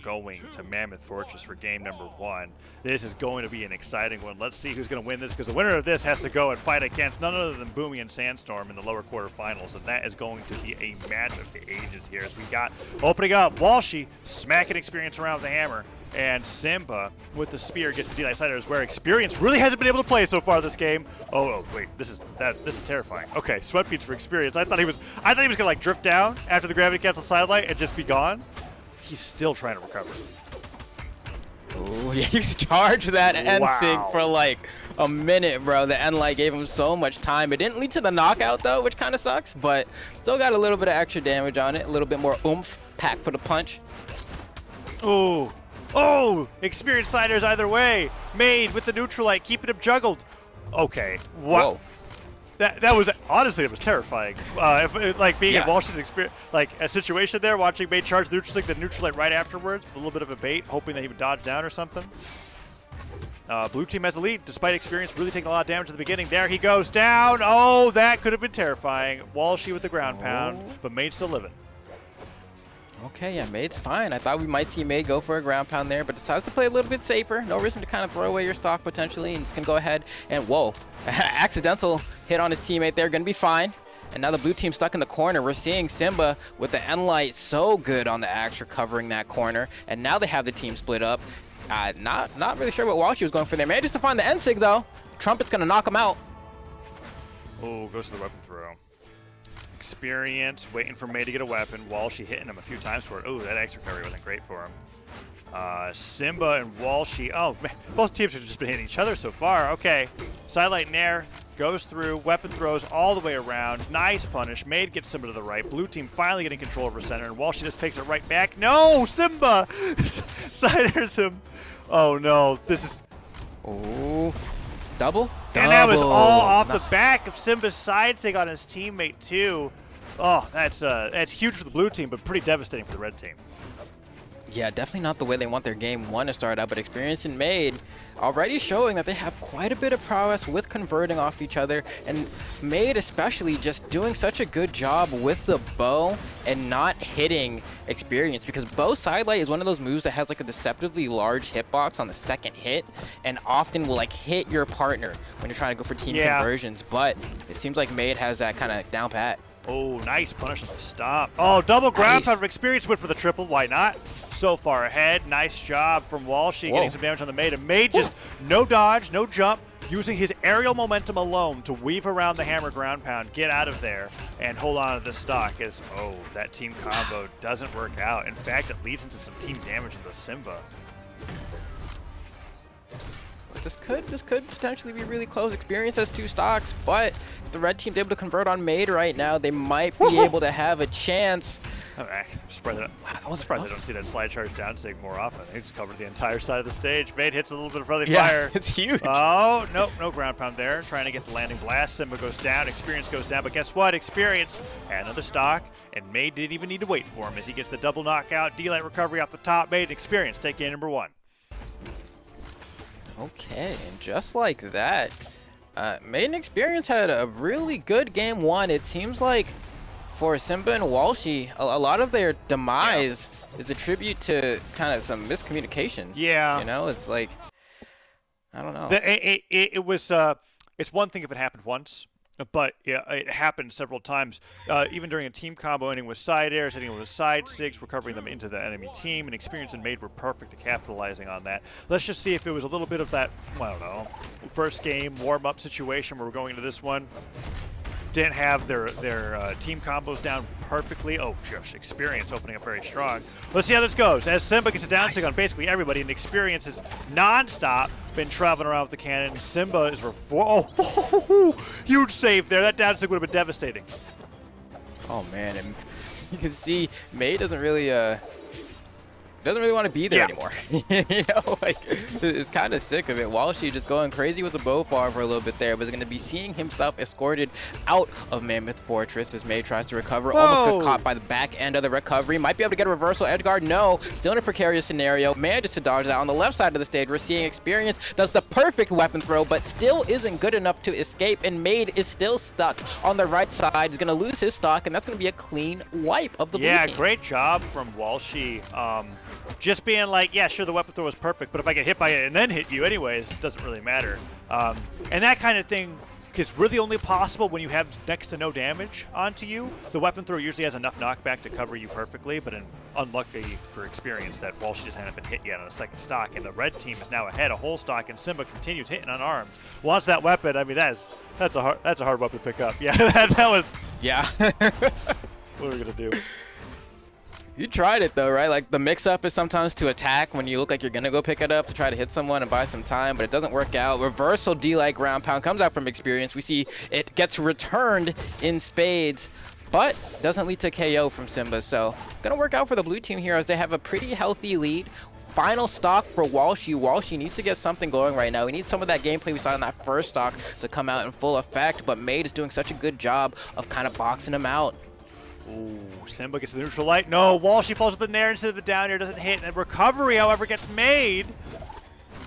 going to Mammoth Fortress for game number 1. This is going to be an exciting one. Let's see who's going to win this, because the winner of this has to go and fight against none other than Boomy and Sandstorm in the lower quarterfinals, and that is going to be a match of the ages here, as we got opening up Walshy smacking Experience around with the hammer, and Simba with the spear gets the D-Light Siders, where Experience really hasn't been able to play so far this game. Oh wait, this is terrifying. Okay, sweat beats for Experience. I thought he was gonna like drift down after the gravity cancel sidelight and just be gone. He's still trying to recover. Oh, yeah, he's charged that N-Sync for like a minute, bro. The N-Light gave him so much time. It didn't lead to the knockout though, which kind of sucks, but still got a little bit of extra damage on it, a little bit more oomph, pack for the punch. Oh, Experience Siders either way. Maid with the Neutralite, keeping him juggled. Okay, what? That was, honestly, it was terrifying. Like being in Walsh's experience, like a situation there, watching Maid charge the Neutralite right afterwards, with a little bit of a bait, hoping that he would dodge down or something. Blue team has the lead, despite Experience really taking a lot of damage at the beginning. There he goes down. Oh, that could have been terrifying. Walshy with the ground pound, but Maid still living. Okay, yeah, Maid's fine. I thought we might see Maid go for a ground pound there, but decides to play a little bit safer. No reason to kind of throw away your stock potentially, and just gonna go ahead and, whoa, accidental hit on his teammate there, gonna be fine. And now the blue team stuck in the corner. We're seeing Simba with the N-Light so good on the Axe covering that corner, and now they have the team split up. Not really sure what Walshy was going for there. Manages to find the N-Sig though. Trumpet's gonna knock him out. Oh, goes to the weapon throw. Experience waiting for Maid to get a weapon. Walshy hitting him a few times for it. Oh, that Axe recovery wasn't great for him. Simba and Walshy. Oh, man, both teams have just been hitting each other so far. Okay, sidelight Nair goes through, weapon throws all the way around. Nice punish. Maid gets Simba to the right. Blue team finally getting control over center, and Walshy just takes it right back. No, Simba siders him. Oh no, this is. Oh, double. And that was all off the back of Simba's side sig on his teammate too. Oh, that's huge for the blue team, but pretty devastating for the red team. Yeah, definitely not the way they want their game 1 to start out, but Experience and Maid already showing that they have quite a bit of prowess with converting off each other, and Maid especially just doing such a good job with the bow and not hitting Experience, because bow sidelight is one of those moves that has like a deceptively large hitbox on the second hit and often will like hit your partner when you're trying to go for team conversions, but it seems like Maid has that kind of down pat. Oh, nice punish on the stop. Oh, double ground pound of Experience, went for the triple. Why not? So far ahead. Nice job from Walshy getting some damage on the Maid. And Maid just no dodge, no jump, using his aerial momentum alone to weave around the hammer ground pound, get out of there, and hold on to the stock as, oh, that team combo doesn't work out. In fact, it leads into some team damage into Simba. This could potentially be really close. Experience has 2 stocks, but if the red team's able to convert on Maid right now, they might be able to have a chance. Okay, I'm surprised I don't see that slide charge down sig more often. They just covered the entire side of the stage. Maid hits a little bit of friendly fire. It's huge. Oh, nope, no ground pound there. Trying to get the landing blast. Simba goes down, Experience goes down, but guess what? Experience had another stock, and Maid didn't even need to wait for him as he gets the double knockout. D-Light recovery off the top. Maid and Experience take game number 1. Okay, and just like that, Maid and Experience had a really good game 1. It seems like for Simba and Walshy, a lot of their demise is a tribute to kind of some miscommunication. Yeah. You know, it's like, I don't know. It was, it's one thing if it happened once, but yeah, it happened several times, even during a team combo, ending with side airs, hitting with side sigs, recovering them into the enemy team, and Experience and Maid were perfect at capitalizing on that. Let's just see if it was a little bit of that, I don't know, first game warm-up situation where we're going into this one. Didn't have their team combos down perfectly. Oh, gosh, Experience opening up very strong. Let's see how this goes. As Simba gets a down sig on basically everybody, and Experience has non-stop been traveling around with the cannon. Simba is huge save there. That down sig would have been devastating. Oh, man. And you can see Maid doesn't really want to be there anymore. You know, like, it's kind of sick of it. Walshy just going crazy with the bow farm for a little bit there, but is going to be seeing himself escorted out of Mammoth Fortress as Maid tries to recover. Whoa. Almost gets caught by the back end of the recovery. Might be able to get a reversal edge guard. No, still in a precarious scenario. Manages to dodge that. On the left side of the stage, we're seeing Experience does the perfect weapon throw, but still isn't good enough to escape, and Maid is still stuck on the right side. He's going to lose his stock, and that's going to be a clean wipe of the blue team. Yeah, great job from Walshy. just being like, yeah, sure, the weapon throw was perfect, but if I get hit by it and then hit you anyways, it doesn't really matter. And that kind of thing is really only possible when you have next to no damage onto you. The weapon throw usually has enough knockback to cover you perfectly, but unlucky for experience that Walshy just hadn't been hit yet on a second stock, and the red team is now ahead a whole stock, and Simba continues hitting unarmed. Wants that weapon. I mean, that's a hard weapon to pick up. Yeah, that was. Yeah. What are we gonna do? You tried it though, right? Like the mix-up is sometimes to attack when you look like you're gonna go pick it up to try to hit someone and buy some time, but it doesn't work out. Reversal D-like ground pound comes out from experience. We see it gets returned in spades, but doesn't lead to KO from Simba. So gonna work out for the blue team here as they have a pretty healthy lead. Final stock for Walshy. Walshy needs to get something going right now. We need some of that gameplay we saw in that first stock to come out in full effect, but Maid is doing such a good job of kind of boxing him out. Ooh, Simba gets the neutral light. No, Walshy falls with the nair instead of the down air, doesn't hit. And recovery, however, gets made.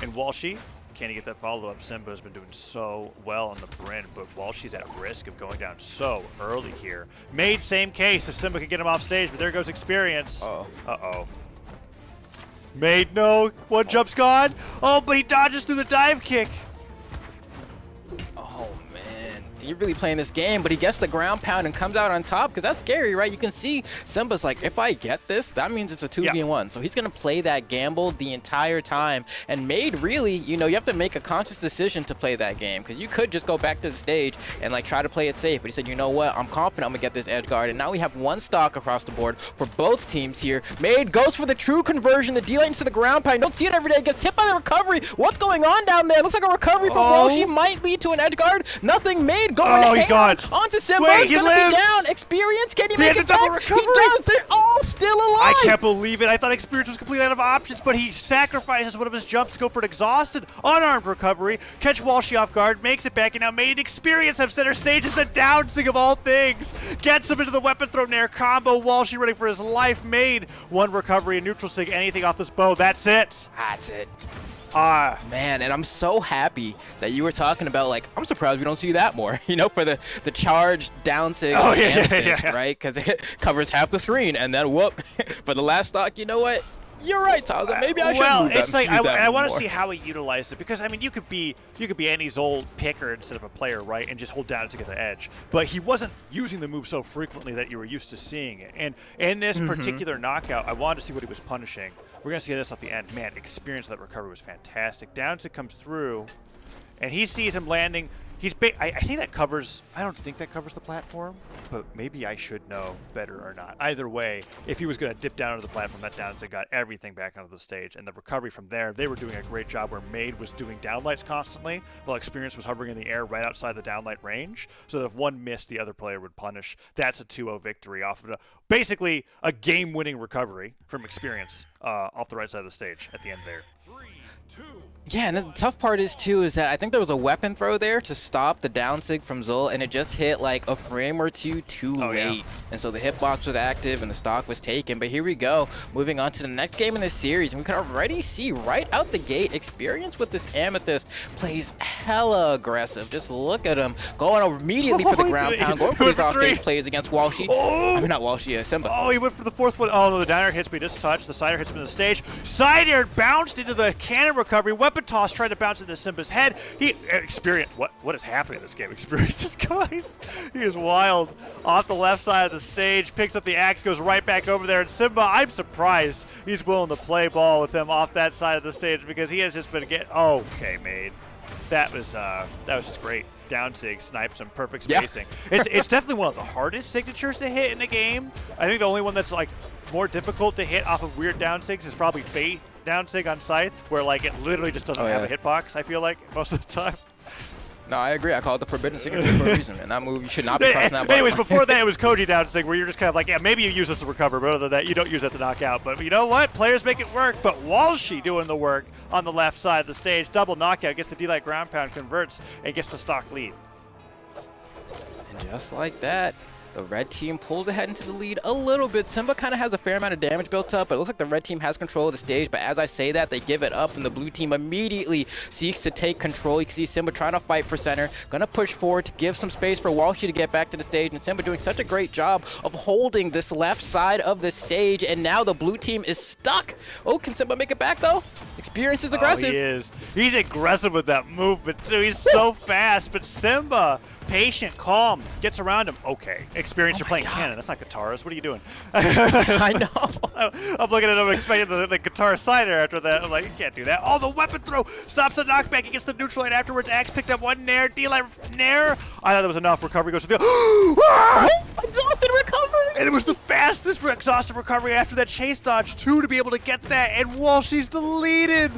And Walshy, can he get that follow-up? Simba has been doing so well on the Bryn, but Walshy's at risk of going down so early here. Maid, same case, if Simba can get him off stage, but there goes experience. Uh-oh. Uh-oh. Maid, no. One jump's gone. Oh, but he dodges through the dive kick. Oh, man. You're really playing this game, but he gets the ground pound and comes out on top because that's scary, right? You can see Simba's like, if I get this, that means it's a 2v1. So he's going to play that gamble the entire time. And Maid really, you know, you have to make a conscious decision to play that game because you could just go back to the stage and like try to play it safe. But he said, you know what? I'm confident I'm going to get this edge guard. And now we have one stock across the board for both teams here. Maid goes for the true conversion, the D-lane to the ground pound. You don't see it every day. Gets hit by the recovery. What's going on down there? Looks like a recovery from Walshy might lead to an edge guard. Nothing. Maid going he's gone. Onto Simba. Wait, He's going to be down. Experience. Can he make it back? He does. They're all still alive. I can't believe it. I thought Experience was completely out of options, but he sacrifices one of his jumps to go for an exhausted, unarmed recovery. Catch Walshy off guard, makes it back, and now Maid Experience have center stage is the downsing of all things. Gets him into the weapon throw nair combo. Walshy running for his life. Maid one recovery and neutral sig. Anything off this bow. That's it. That's it. Man, and I'm so happy that you were talking about, like, I'm surprised we don't see that more, you know, for the charged down sig right? Because it covers half the screen, and then whoop, for the last stock, you know what? You're right, Taza. Maybe I should move that. It's like I want to see how he utilized it because I mean you could be Annie's old picker instead of a player, right, and just hold down to get the edge. But he wasn't using the move so frequently that you were used to seeing it. And in this particular knockout, I wanted to see what he was punishing. We're gonna see this off the end. Man, experience of that recovery was fantastic. Downstick comes through, and he sees him landing. I think that covers. I don't think that covers the platform, but maybe I should know better or not. Either way, if he was going to dip down to the platform, that downstick got everything back onto the stage, and the recovery from there, they were doing a great job. Where Maid was doing downlights constantly, while Experience was hovering in the air right outside the downlight range, so that if one missed, the other player would punish. That's a 2-0 victory off of basically a game-winning recovery from Experience off the right side of the stage at the end there. 3, 2. Yeah, and the tough part is, too, is that I think there was a weapon throw there to stop the downsig from Zul, and it just hit like a frame or two too late. Yeah. And so the hitbox was active and the stock was taken. But here we go, moving on to the next game in this series. And we can already see right out the gate, Experience with this Amethyst plays hella aggressive. Just look at him going immediately for the ground pound, going for his offstage plays against Walshy. I mean, not Walshy, Simba. Oh, he went for the fourth one. Oh, no, the down air hits me just touched. The side air hits him in the stage. Side air bounced into the cannon recovery. Weapon toss tried to bounce into Simba's head. Experience. What is happening in this game? Experience is going. He is wild. Off the left side of the stage, picks up the axe, goes right back over there. And Simba, I'm surprised he's willing to play ball with him off that side of the stage because he has just been getting. Oh, okay, Maid. That was just great. Downsig, snipes him, perfect spacing. Yeah. It's definitely one of the hardest signatures to hit in the game. I think the only one that's like more difficult to hit off of weird downsigs is probably Fate downsig on Scythe, where like it literally just doesn't have a hitbox, I feel like, most of the time. No, I agree. I call it the forbidden signature for a reason, and that move, you should not be crossing that button. Anyways, before that, it was Koji downsig, where you're just kind of like, yeah, maybe you use this to recover, but other than that, you don't use that to knock out. But you know what? Players make it work, but Walshy doing the work on the left side of the stage. Double knockout, gets the D-Light ground pound, converts, and gets the stock lead. And just like that, The red team pulls ahead into the lead a little bit. Simba kind of has a fair amount of damage built up, but it looks like the red team has control of the stage. But as I say that, they give it up, and the blue team immediately seeks to take control. You can see Simba trying to fight for center, gonna push forward to give some space for Walshy to get back to the stage, and Simba doing such a great job of holding this left side of the stage, and now the blue team is stuck. Oh, can Simba make it back though? Experience is aggressive. He is. He's aggressive with that movement too. He's so fast, but Simba, patient, calm, gets around him. Okay, Experience, you're playing cannon. That's not guitarist. What are you doing? I know. I'm looking at him expecting the guitar side air after that. I'm like, you can't do that. Oh, the weapon throw stops the knockback. He gets the neutral, and afterwards, Axe picked up one nair. D-line nair. I thought that was enough. Recovery goes to the Exhausted recovery. and it was the fastest exhausted recovery after that chase dodge too to be able to get that. And Walshy's deleted.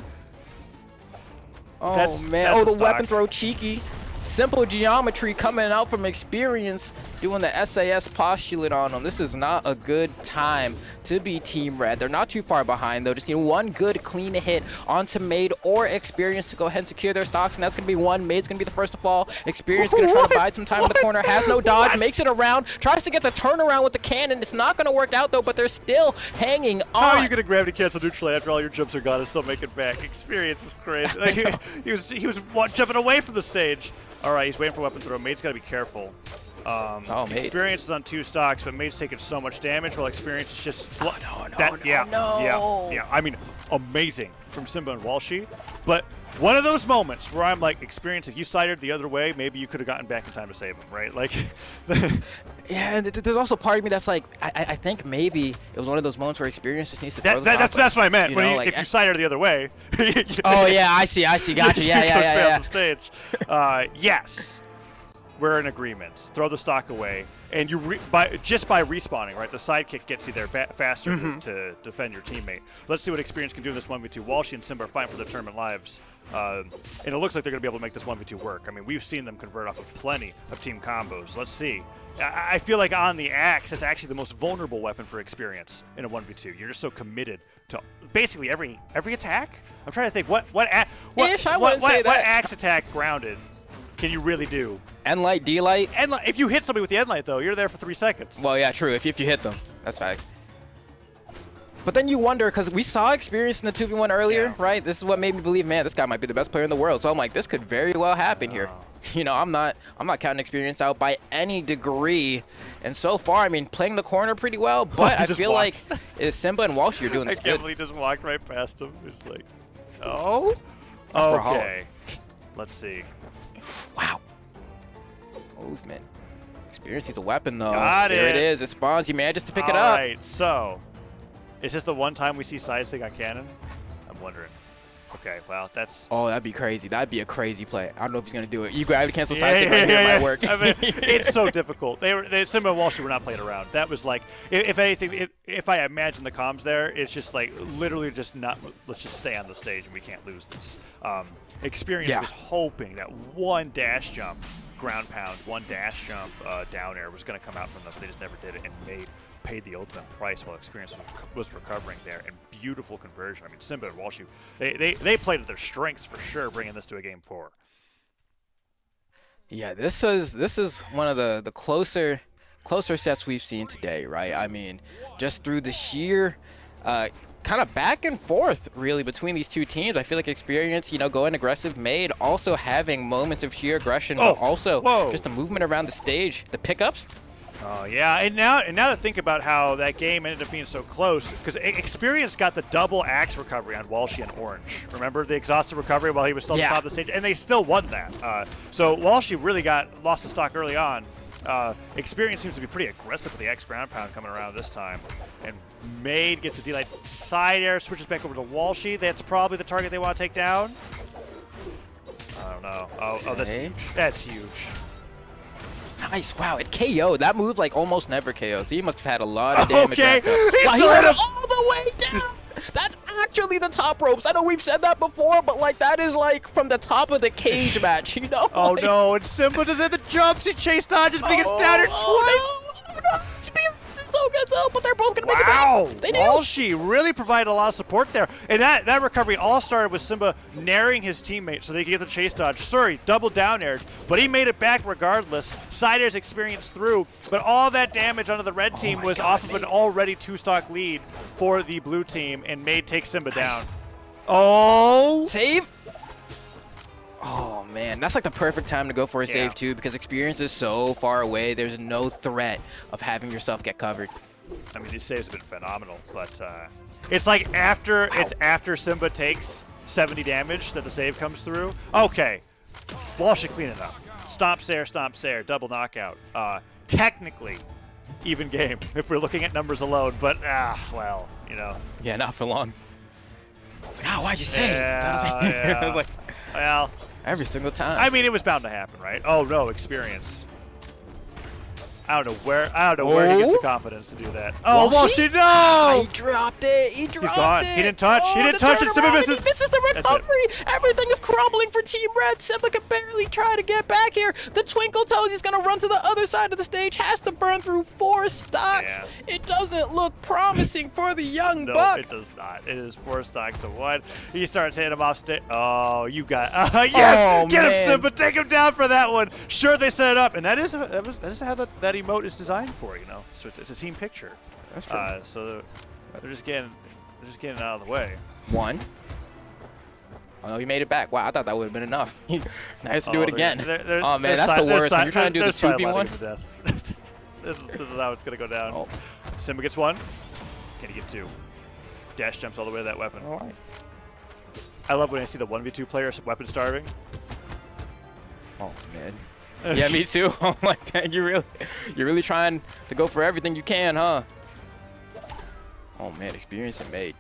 Oh man! That's Oh, the stock. weapon throw cheeky. Simple geometry coming out from Experience, doing the SAS postulate on them. This is not a good time to be Team Red. They're not too far behind, though. Just need one good, clean hit onto Maid or Experience to go ahead and secure their stocks, and that's going to be one. Maid's going to be the first to fall. Experience going to try to bide some time in the corner. Has no dodge, makes it around, tries to get the turnaround with the cannon. It's not going to work out, though, but they're still hanging on. How are you going to gravity cancel neutral after all your jumps are gone and still make it back? Experience is crazy. Like, he was jumping away from the stage. All right, he's waiting for weapon throw. Maid's got to be careful. Maid. Experience is on 2 stocks, but Maid's taking so much damage while Experience is just... No. Yeah. I mean, amazing from Simba and Walshy. But one of those moments where I'm like, Experience, if you sided the other way, maybe you could have gotten back in time to save him, right? Like... Yeah, and there's also part of me that's like, I think maybe it was one of those moments where Experience just needs to throw the stock. That's what I meant. You When know, you, like, if you sided the other way... Oh, yeah, I see. Gotcha. Yeah. The stage. Yes, we're in agreement. Throw the stock away, and you just by respawning, right? The sidekick gets you there faster to defend your teammate. Let's see what Experience can do in this 1v2. Walshy and Simba are fighting for their tournament lives, and it looks like they're going to be able to make this 1v2 work. I mean, we've seen them convert off of plenty of team combos. Let's see. I feel like on the Axe, it's actually the most vulnerable weapon for Experience in a 1v2. You're just so committed to basically every attack. I'm trying to think what Axe attack grounded can you really do? N-Light, D-Light. If you hit somebody with the N-Light, though, you're there for 3 seconds. Well, yeah, true. If you hit them, that's facts. But then you wonder, because we saw Experience in the 2v1 earlier, right? This is what made me believe, man, this guy might be the best player in the world. So I'm like, this could very well happen here. You know, I'm not counting Experience out by any degree. And so far, I mean, playing the corner pretty well, but I feel like Simba and Walshy are doing this I can't believe he just walked right past him. It's like, oh? Okay. Let's see. Wow. Movement. Experience needs a weapon, though. Got There it. it is. It spawns. You manages to pick it up. All right, so is this the one time we see side stick on cannon? I'm wondering. Okay, well, that's... Oh, that'd be crazy. That'd be a crazy play. I don't know if he's going to do it. You gravity cancel side stick right here. It might work. I mean, it's so difficult. Simba and Walshy were not playing around. That was like, if anything, if I imagine the comms there, it's just like literally just not, let's just stay on the stage and we can't lose this. Experience was hoping that one dash jump, ground pound, one dash jump down air was going to come out from them, but they just never did it, and Maid paid the ultimate price while Experience was recovering there, and beautiful conversion. I mean, Simba and Walshy, they played at their strengths for sure, bringing this to a game 4. Yeah, this is one of the closer sets we've seen today, right? I mean, just through the sheer kind of back and forth really between these two teams. I feel like Experience, you know, going aggressive, Maid also having moments of sheer aggression, but also just the movement around the stage, the pickups. Oh yeah, and now to think about how that game ended up being so close, because Experience got the double axe recovery on Walshy and Orange. Remember the exhausted recovery while he was still at the top of the stage, and they still won that. So Walshy really lost the stock early on. Experience seems to be pretty aggressive with the X ground pound coming around this time, and Maid gets the D-Light side air, switches back over to Walshy. That's probably the target they want to take down. I don't know. Oh, that's huge. That's huge. Nice, wow, it KO'd. That move like almost never KO'd. So he must have had a lot of damage. Okay, he went all the way down. That's actually the top ropes. I know we've said that before, but like that is like from the top of the cage match, you know? Oh like, no, and Simba does hit the jumps. He chase dodges, but he gets down here twice. No. Experience. This is so good though, but they're both gonna make it Wow, back. They do. Walshy really provided a lot of support there. And that recovery all started with Simba naring his teammate so they could get the chase dodge. Sorry, double down aired, but he made it back regardless. Side air's experience through, but all that damage onto the red team was off of an already 2-stock lead for the blue team, and Maid takes Simba down. Oh! Save. Oh man, that's like the perfect time to go for a save too, because experience is so far away. There's no threat of having yourself get covered. I mean, these saves have been phenomenal, but it's like after Simba takes 70 damage that the save comes through. Okay, Walshy clean it up. Stomp Sair, double knockout. Technically, even game if we're looking at numbers alone, but well, you know. Yeah, not for long. It's like, why'd you say anything? Yeah. I was like, Well, every single time. I mean, it was bound to happen, right? Oh no, experience. I don't know where he gets the confidence to do that. Oh, Walshy, no! He dropped it. He dropped He's gone. it. He didn't touch. He didn't touch it. Simba misses. He misses the recovery. Everything is crumbling for Team Red. Simba can barely try to get back here. The Twinkle Toes, he's going to run to the other side of the stage. Has to burn through 4 stocks. Yeah. It doesn't look promising for the young No, buck. it does not. It is 4 stocks to 1. He starts hitting him off stage. Oh, you got yes! Oh, Get him, man. Simba. Take him down for that one. Sure, they set it up, and that is how that emote is designed for. You know, so it's a team picture. That's true. So they're just getting out of the way. 1. Oh no, he made it back. Wow, I thought that would have been enough. Nice to do it again. Oh man, that's the worst. When you're trying to do the 2v1. This is how it's gonna go down. Oh. Simba gets 1. Can he get 2? Dash jumps all the way to that weapon. All right. I love when I see the 1v2 player weapon starving. Oh man. Yeah, me too. Oh my god, you're really trying to go for everything you can, huh? Oh man, experience and Maid.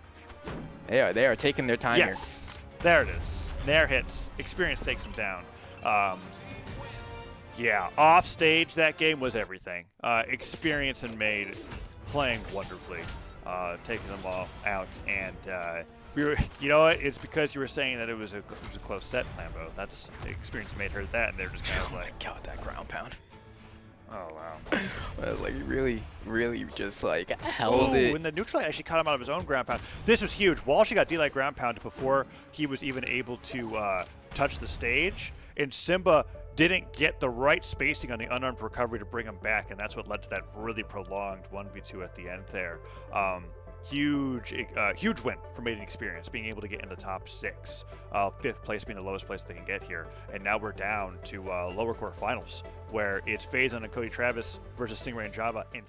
They are taking their time Yes, there it is. Nair hits. Experience takes him down. Yeah, off stage that game was everything. Experience and Maid playing wonderfully, taking them all out, and we were. You know what? It's because you were saying that it was a close set, Lambo. That's Experience and Maid heard that, and they're just kind of here. like, Oh my god, that ground pound. oh wow. Like really just like held it. And the neutral actually caught him out of his own ground pound. This was huge. Walshy got D-Light ground pound before he was even able to touch the stage, and Simba didn't get the right spacing on the unarmed recovery to bring him back, and that's what led to that really prolonged 1v2 at the end there. Huge win for Maid Experience, being able to get in the top 6. 5th place being the lowest place they can get here. And now we're down to lower quarterfinals, where it's Phazon and Cody Travis versus Stingray and Java. And